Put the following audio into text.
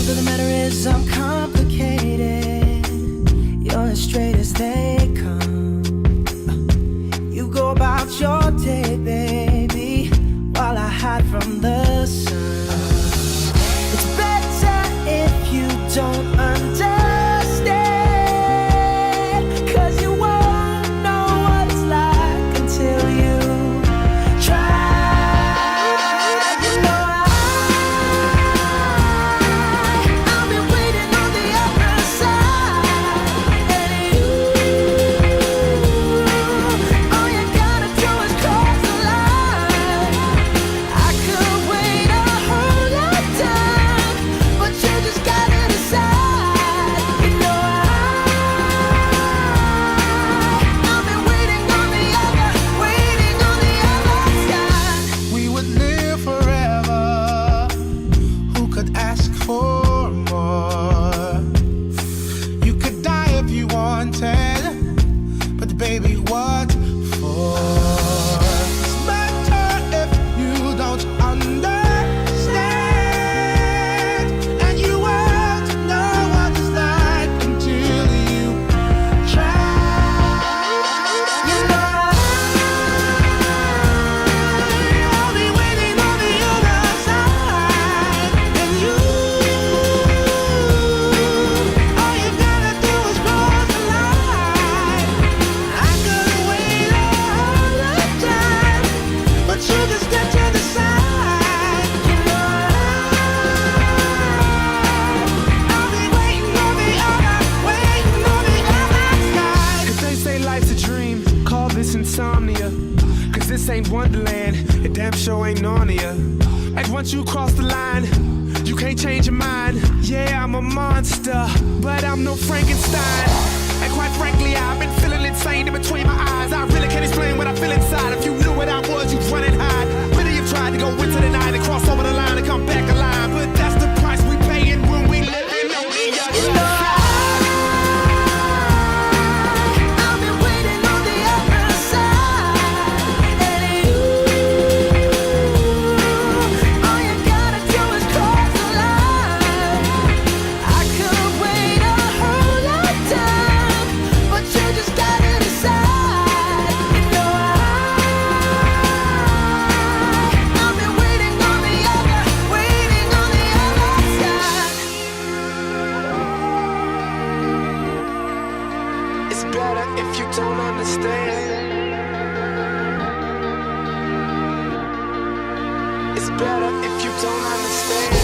of the matter is I'm complicated. You're as straight as they come. You go about your day, baby, while I hide from the sun. It's better if you don't understand, 'cause you won't know what it's like until you try. You know I've been waiting on the other side, and all you gotta do is cross the line. I could wait a whole lifetime, but you just gotta decide. You know I've been waiting on the other side. We would live forever. Who could ask for more? You could die if you wanted, but baby, what for? It's better if you don't understand, and you won't know what it's like until you try. You know I'll be waiting on the other side, and you, all you gotta do is cross the line. I could wait a whole lifetime, but you just got to decide. You know I'll be waiting on the other side. If they say life's a dream, call this insomnia. 'Cause this ain't Wonderland, it damn sure ain't Narnia. Like once you cross the line, you can't change your mind. Yeah, I'm a monster, but I'm no Frankenstein. And quite frankly, I've been feeling insane in between my eyes. I really can't explain what I feel inside. If you knew what I was, you'd run and hide. Many have tried to go into the night and cross over the line and come back alive, but that's the price we paying when we living on the other side. I've been waiting on the other side, and all you gotta do is cross the line. I could wait a whole lifetime, but you just gotta decide. You know I've been waiting on the other side. It's better if you don't understand. It's better if you don't understand.